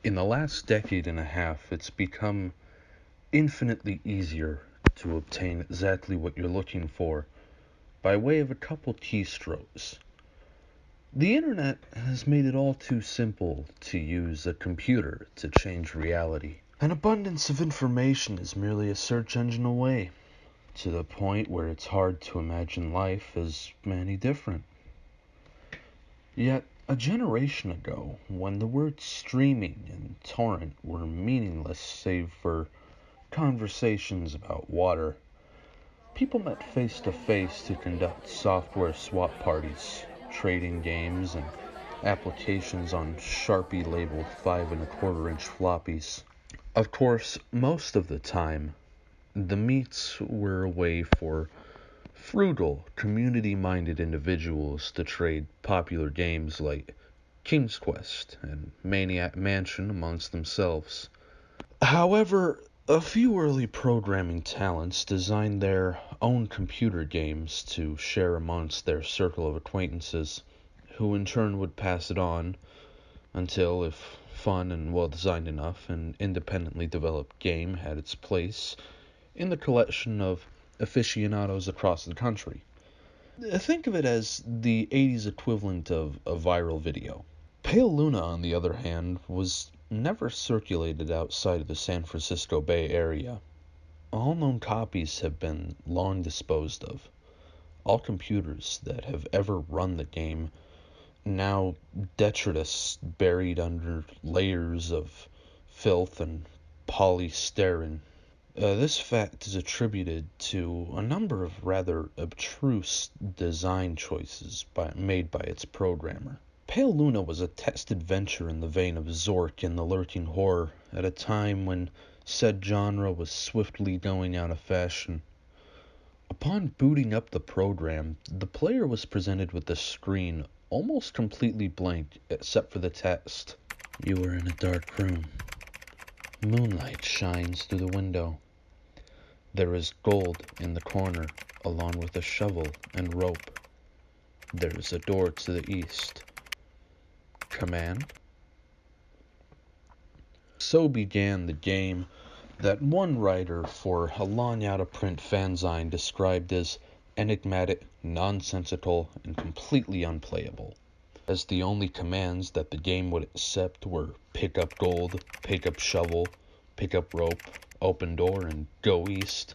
In the last decade and a half, it's become infinitely easier to obtain exactly what you're looking for by way of a couple keystrokes. The internet has made it all too simple to use a computer to change reality. An abundance of information is merely a search engine away, to the point where it's hard to imagine life as any different. Yet, a generation ago, when the words streaming and torrent were meaningless save for conversations about water, people met face to face to conduct software swap parties, trading games, and applications on Sharpie labeled 5 1/4 inch floppies. Of course, most of the time, the meets were a way for frugal, community-minded individuals to trade popular games like King's Quest and Maniac Mansion amongst themselves. However, a few early programming talents designed their own computer games to share amongst their circle of acquaintances, who in turn would pass it on until, if fun and well designed enough, an independently developed game had its place in the collection of aficionados across the country. Think of it as the 80s equivalent of a viral video. Pale Luna, on the other hand, was never circulated outside of the San Francisco Bay Area. All known copies have been long disposed of. All computers that have ever run the game, now detritus buried under layers of filth and polystyrene. This fact is attributed to a number of rather abstruse design choices made by its programmer. Pale Luna was a tested venture in the vein of Zork and the Lurking Horror at a time when said genre was swiftly going out of fashion. Upon booting up the program, the player was presented with a screen almost completely blank except for the text. You are in a dark room. Moonlight shines through the window. There is gold in the corner, along with a shovel and rope. There is a door to the east. Command? So began the game that one writer for a long out-of-print fanzine described as enigmatic, nonsensical, and completely unplayable, as the only commands that the game would accept were pick up gold, pick up shovel, pick up rope, open door, and go east.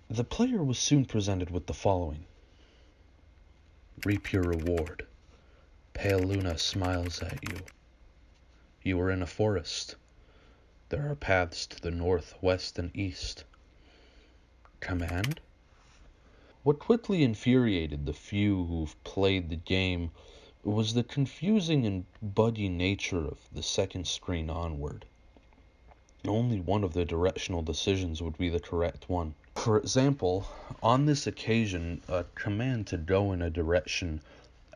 The player was soon presented with the following. Reap your reward. Pale Luna smiles at you. You are in a forest. There are paths to the north, west, and east. Command? What quickly infuriated the few who've played the game was the confusing and buggy nature of the second screen onward. Only one of the directional decisions would be the correct one. For example, on this occasion, a command to go in a direction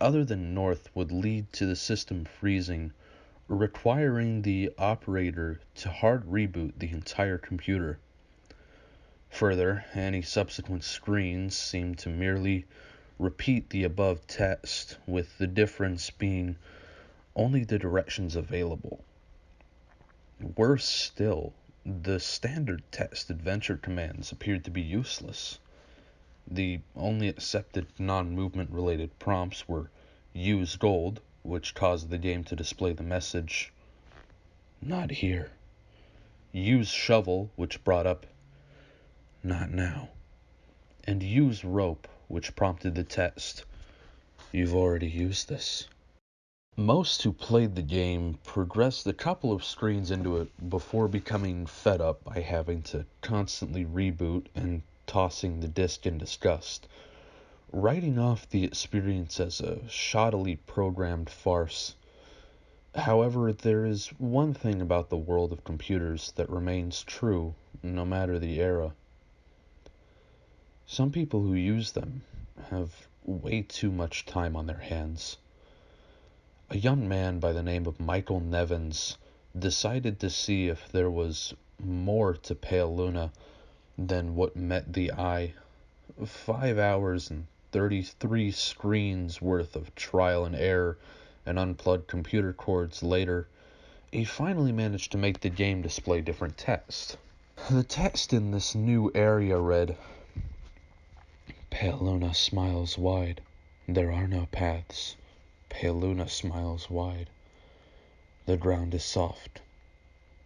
other than north would lead to the system freezing, requiring the operator to hard reboot the entire computer. Further, any subsequent screens seemed to merely repeat the above text, with the difference being only the directions available. Worse still, the standard text adventure commands appeared to be useless. The only accepted non-movement related prompts were use gold, which caused the game to display the message, not here. Use shovel, which brought up, not now. And use rope, which prompted the text, you've already used this. Most who played the game progressed a couple of screens into it before becoming fed up by having to constantly reboot and tossing the disc in disgust, writing off the experience as a shoddily programmed farce. However, there is one thing about the world of computers that remains true no matter the era. Some people who use them have way too much time on their hands. A young man by the name of Michael Nevins decided to see if there was more to Pale Luna than what met the eye. 5 hours and 33 screens worth of trial and error and unplugged computer cords later, he finally managed to make the game display different text. The text in this new area read, "Pale Luna smiles wide. There are no paths. Pale Luna smiles wide. The ground is soft.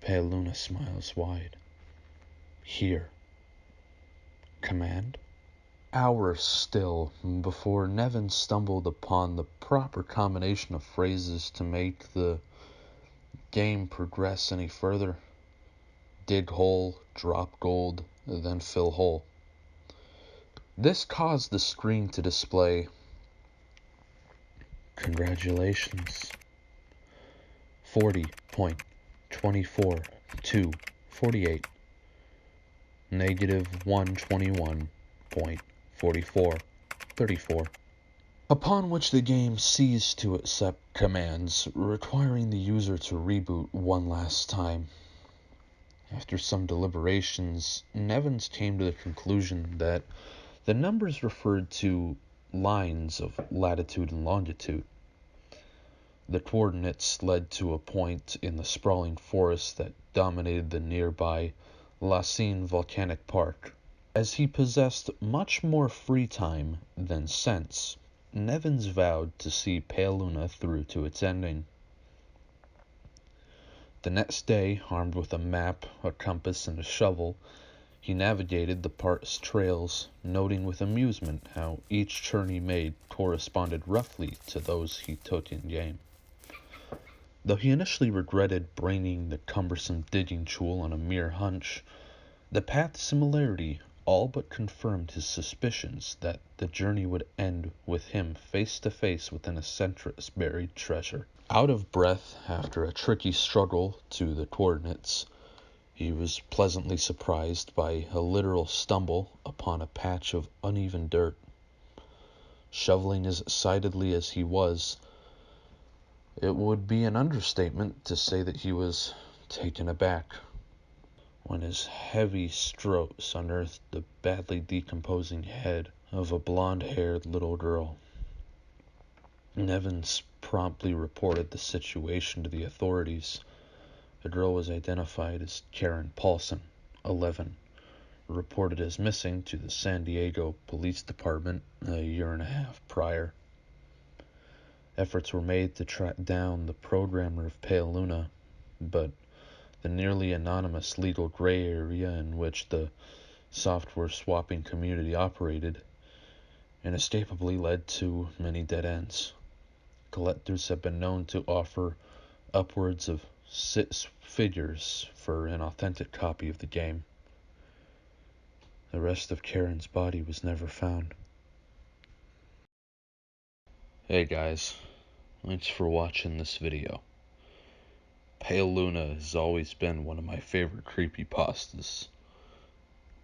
Pale Luna smiles wide. Here. Command?" Hours still before Nevin stumbled upon the proper combination of phrases to make the game progress any further. Dig hole, drop gold, then fill hole. This caused the screen to display, "Congratulations. 40.24248. Negative 121.4434. Upon which the game ceased to accept commands, requiring the user to reboot one last time. After some deliberations, Nevins came to the conclusion that the numbers referred to lines of latitude and longitude. The coordinates led to a point in the sprawling forest that dominated the nearby La Cine Volcanic Park. As he possessed much more free time than sense, Nevins vowed to see Pale Luna through to its ending. The next day, armed with a map, a compass, and a shovel, he navigated the park's trails, noting with amusement how each turn he made corresponded roughly to those he took in-game. Though he initially regretted bringing the cumbersome digging tool on a mere hunch, the path similarity all but confirmed his suspicions that the journey would end with him face to face with an eccentric's buried treasure. Out of breath after a tricky struggle to the coordinates, he was pleasantly surprised by a literal stumble upon a patch of uneven dirt. Shoveling as excitedly as he was, it would be an understatement to say that he was taken aback when his heavy strokes unearthed the badly decomposing head of a blonde-haired little girl. Nevins promptly reported the situation to the authorities. The girl was identified as Karen Paulson, 11, reported as missing to the San Diego Police Department a year and a half prior. Efforts were made to track down the programmer of Pale Luna, but the nearly anonymous legal gray area in which the software swapping community operated inescapably led to many dead ends. Collectors have been known to offer upwards of 6 figures for an authentic copy of the game. The rest of Karen's body was never found. Hey guys, thanks for watching this video. Pale Luna has always been one of my favorite creepypastas,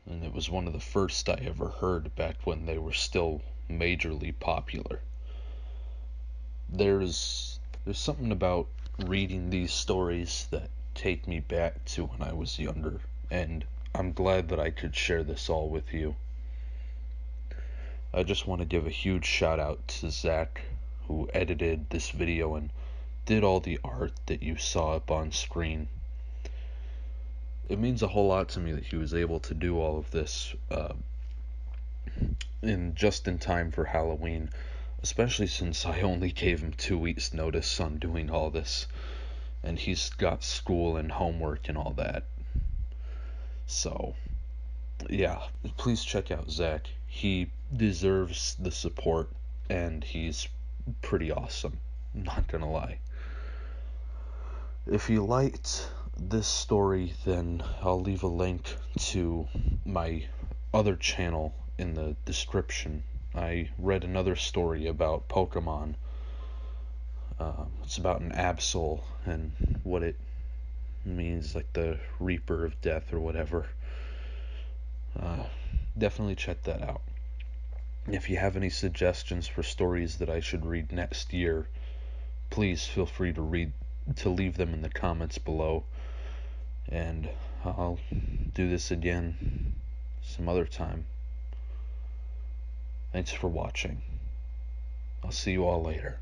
and it was one of the first I ever heard back when they were still majorly popular. There's something about reading these stories that take me back to when I was younger, and I'm glad that I could share this all with you. I just want to give a huge shout out to Zach, who edited this video and did all the art that you saw up on screen. It means a whole lot to me that he was able to do all of this just in time for Halloween, especially since I only gave him 2 weeks notice on doing all this, and he's got school and homework and all that. So yeah, please check out Zach. He deserves the support, and he's pretty awesome, not gonna lie. If you liked this story, then I'll leave a link to my other channel in the description. I read another story about Pokemon. It's about an Absol and what it means, like the Reaper of Death or whatever. Definitely check that out. If you have any suggestions for stories that I should read next year, please feel free to leave them in the comments below, and I'll do this again some other time. Thanks for watching. I'll see you all later.